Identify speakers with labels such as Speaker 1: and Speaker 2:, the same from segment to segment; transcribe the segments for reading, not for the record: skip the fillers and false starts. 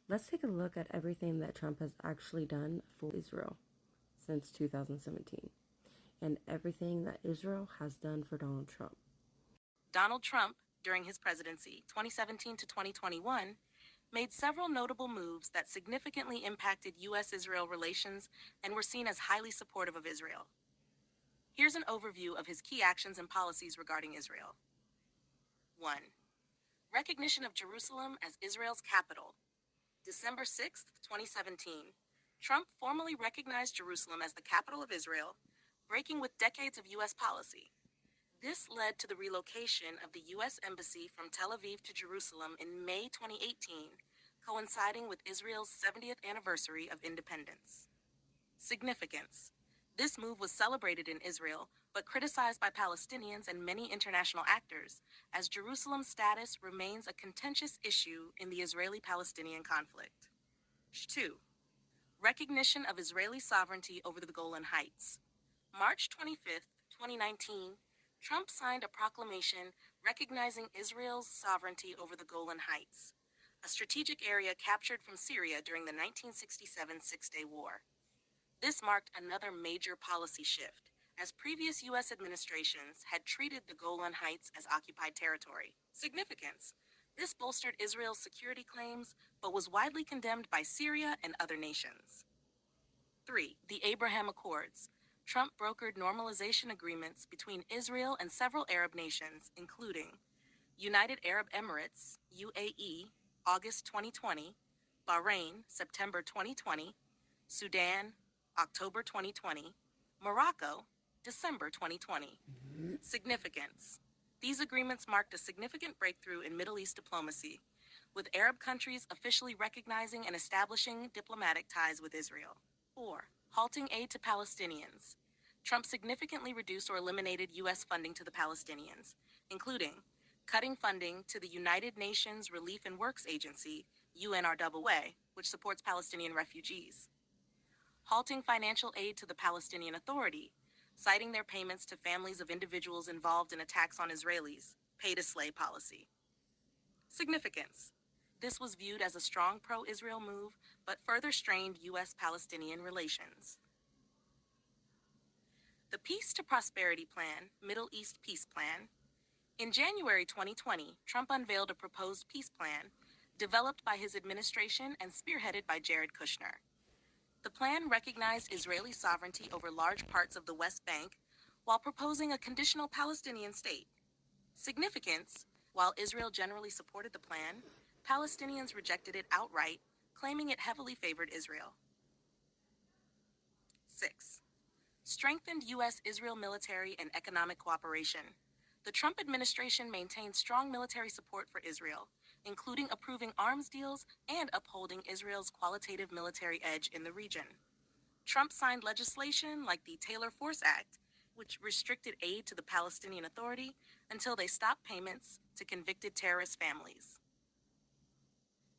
Speaker 1: Let's take a look at everything that Trump has actually done for Israel since 2017 and everything that Israel has done for Donald Trump.
Speaker 2: Donald Trump, during his presidency, 2017 to 2021, made several notable moves that significantly impacted U.S.-Israel relations and were seen as highly supportive of Israel. Here's an overview of his key actions and policies regarding Israel. 1. Recognition of Jerusalem as Israel's capital. December 6, 2017, Trump formally recognized Jerusalem as the capital of Israel, breaking with decades of U.S. policy. This led to the relocation of the U.S. Embassy from Tel Aviv to Jerusalem in May 2018, coinciding with Israel's 70th anniversary of independence. Significance. This move was celebrated in Israel, but criticized by Palestinians and many international actors, as Jerusalem's status remains a contentious issue in the Israeli-Palestinian conflict. 2. Recognition of Israeli sovereignty over the Golan Heights. March 25, 2019, Trump signed a proclamation recognizing Israel's sovereignty over the Golan Heights, a strategic area captured from Syria during the 1967 Six-Day War. This marked another major policy shift, as previous U.S. administrations had treated the Golan Heights as occupied territory. Significance. This bolstered Israel's security claims, but was widely condemned by Syria and other nations. 3. The Abraham Accords. Trump brokered normalization agreements between Israel and several Arab nations, including United Arab Emirates, UAE, August 2020, Bahrain, September 2020, Sudan, October 2020, Morocco, December 2020. Significance. These agreements marked a significant breakthrough in Middle East diplomacy, with Arab countries officially recognizing and establishing diplomatic ties with Israel. 4. Halting aid to Palestinians. Trump significantly reduced or eliminated U.S. funding to the Palestinians, including cutting funding to the United Nations Relief and Works Agency, UNRWA, which supports Palestinian refugees. Halting financial aid to the Palestinian Authority, citing their payments to families of individuals involved in attacks on Israelis, pay-to-slay policy. Significance. This was viewed as a strong pro-Israel move, but further strained U.S.-Palestinian relations. The Peace to Prosperity Plan, Middle East Peace Plan. In January 2020, Trump unveiled a proposed peace plan developed by his administration and spearheaded by Jared Kushner. The plan recognized Israeli sovereignty over large parts of the West Bank while proposing a conditional Palestinian state. Significance. While Israel generally supported the plan, Palestinians rejected it outright, claiming it heavily favored Israel. 6. Strengthened U.S.-Israel military and economic cooperation. The Trump administration maintained strong military support for Israel, including approving arms deals and upholding Israel's qualitative military edge in the region. Trump signed legislation like the Taylor Force Act, which restricted aid to the Palestinian Authority until they stopped payments to convicted terrorist families.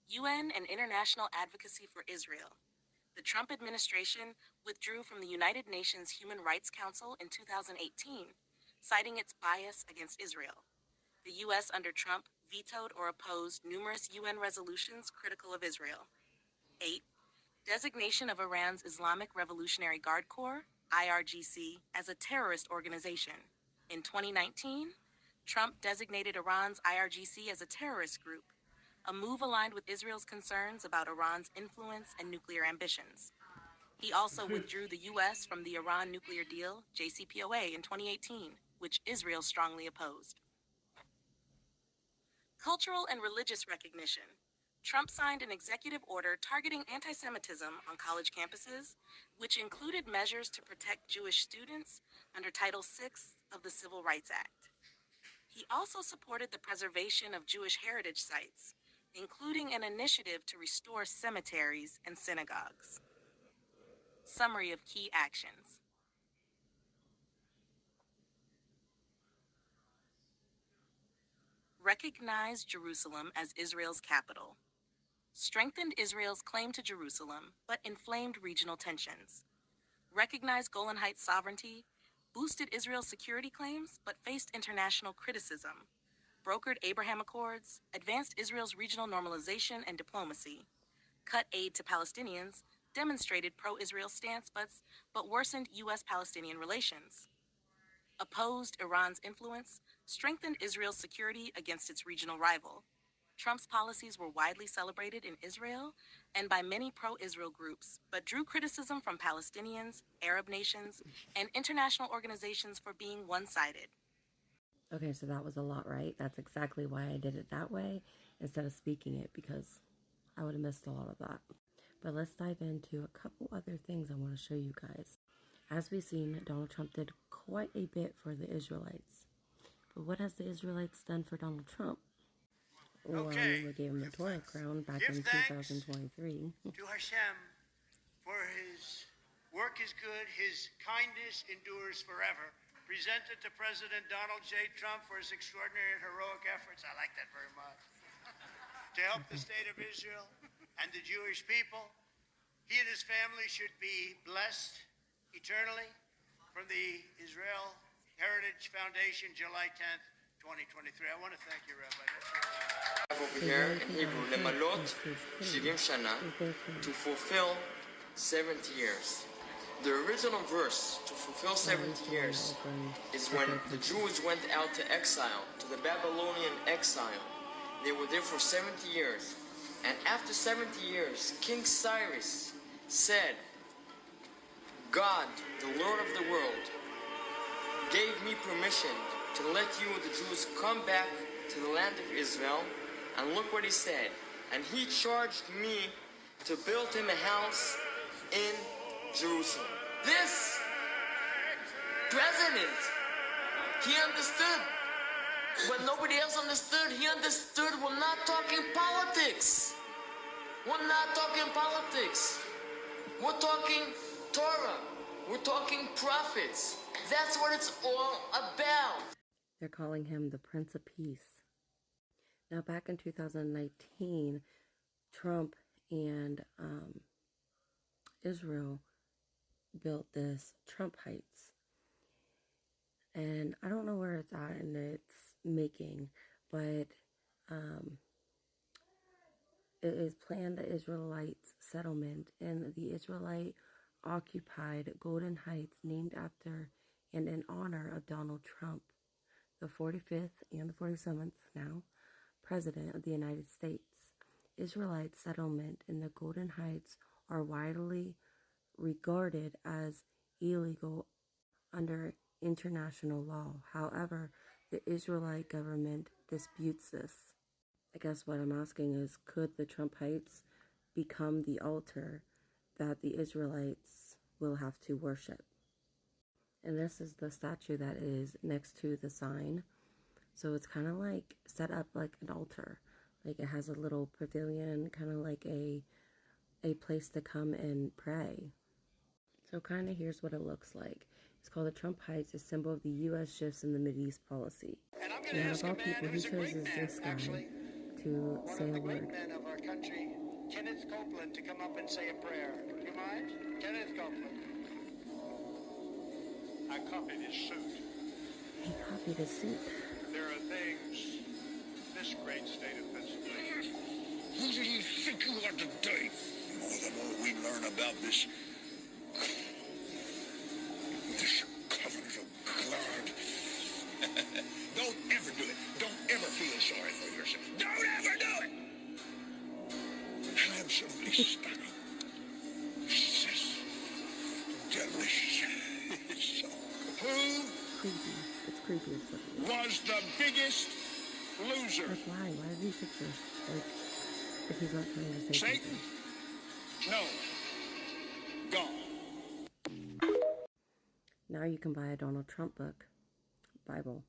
Speaker 2: UN and international advocacy for Israel. The Trump administration withdrew from the United Nations Human Rights Council in 2018, citing its bias against Israel. The U.S. under Trump vetoed or opposed numerous UN resolutions critical of Israel. 8. Designation of Iran's Islamic Revolutionary Guard Corps, IRGC, as a terrorist organization. In 2019, Trump designated Iran's IRGC as a terrorist group, a move aligned with Israel's concerns about Iran's influence and nuclear ambitions. He also withdrew the U.S. from the Iran nuclear deal, JCPOA, in 2018, which Israel strongly opposed. Cultural and religious recognition. Trump signed an executive order targeting anti-Semitism on college campuses, which included measures to protect Jewish students under Title VI of the Civil Rights Act. He also supported the preservation of Jewish heritage sites, including an initiative to restore cemeteries and synagogues. Summary of key actions. Recognized Jerusalem as Israel's capital. Strengthened Israel's claim to Jerusalem, but inflamed regional tensions. Recognized Golan Heights sovereignty, boosted Israel's security claims, but faced international criticism. Brokered Abraham Accords, advanced Israel's regional normalization and diplomacy. cut aid to Palestinians, demonstrated pro-Israel stance but worsened U.S.-Palestinian relations. Opposed Iran's influence, strengthened Israel's security against its regional rival. Trump's policies were widely celebrated in Israel and by many pro-Israel groups, but drew criticism from Palestinians, Arab nations, and international organizations for being one-sided.
Speaker 1: Okay, so that was a lot, right? That's exactly why I did it that way instead of speaking it, because I would have missed a lot of that. But let's dive into a couple other things I want to show you guys. As we've seen, Donald Trump did quite a bit for the Israelites. But what has the Israelites done for Donald Trump? Well, we gave him the Torah crown back in 2023.
Speaker 3: To Hashem, for his work is good, his kindness endures forever. Presented to President Donald J. Trump for his extraordinary and heroic efforts. I like that very much. To help the state of Israel and the Jewish people. He and his family should be blessed eternally from the Israel Heritage Foundation, July 10th, 2023. I want to thank you, Rabbi.
Speaker 4: Over here in Hebrew, Lemalot 70 Shana, to fulfill 70 years. The original verse, to fulfill 70 years, is when the Jews went out to exile, to the Babylonian exile. They were there for 70 years. And after 70 years, King Cyrus said, God, the Lord of the world, gave me permission to let you, the Jews, come back to the land of Israel. And look what he said. And he charged me to build him a house in Jerusalem. This president, he understood what nobody else understood. He understood we're not talking politics. We're not talking politics. We're talking Torah. We're talking prophets. That's what it's all about.
Speaker 1: They're calling him the Prince of Peace. Now, back in 2019, Trump and Israel built this Trump Heights. And I don't know where it's at in its making, but it is planned the Israelites settlement in the Israelite occupied Golden Heights, named after and in honor of Donald Trump, the 45th and the 47th now President of the United States. Israelite settlement in the Golden Heights are widely regarded as illegal under international law. However, the Israelite government disputes this. I guess what I'm asking is, could the Trump Heights become the altar that the Israelites will have to worship? And this is the statue that is next to the sign. So it's kind of like set up like an altar. Like it has a little pavilion, kind of like a place to come and pray. So kind of here's what it looks like. It's called the Trump Heights, a symbol of the U.S. shifts in the Mideast policy. Now, of all people, who chooses this guy to say a word?
Speaker 3: Men of our country, Kenneth Copeland, to come up and say a prayer. Do you mind? Kenneth Copeland. I copied his suit.
Speaker 1: He copied his suit.
Speaker 3: There are things this great state of Pennsylvania.
Speaker 5: Who do you think you are today? More the more we learn about this covenant of God. Don't ever do it. Don't ever feel sorry for yourself. Don't ever do it. Absolutely stunning. Delicious. So, who
Speaker 1: Creepy. It's creepy as fuck.
Speaker 5: was the biggest loser?
Speaker 1: Like why? Why did he fix this? Like, if he's not trying to say
Speaker 5: Satan?
Speaker 1: something.
Speaker 5: No. God.
Speaker 1: Now you can buy a Donald Trump book, Bible.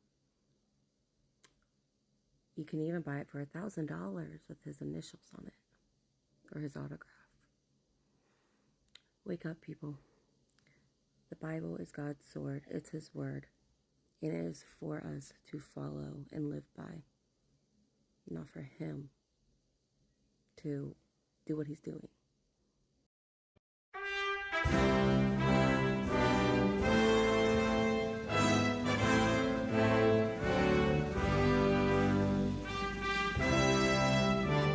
Speaker 1: You can even buy it for $1,000 with his initials on it, or his autograph. Wake up, people. The Bible is God's sword. It's his word. And it is for us to follow and live by. Not for him to do what he's doing.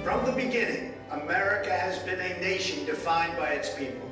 Speaker 3: From the beginning, America has been a nation defined by its people.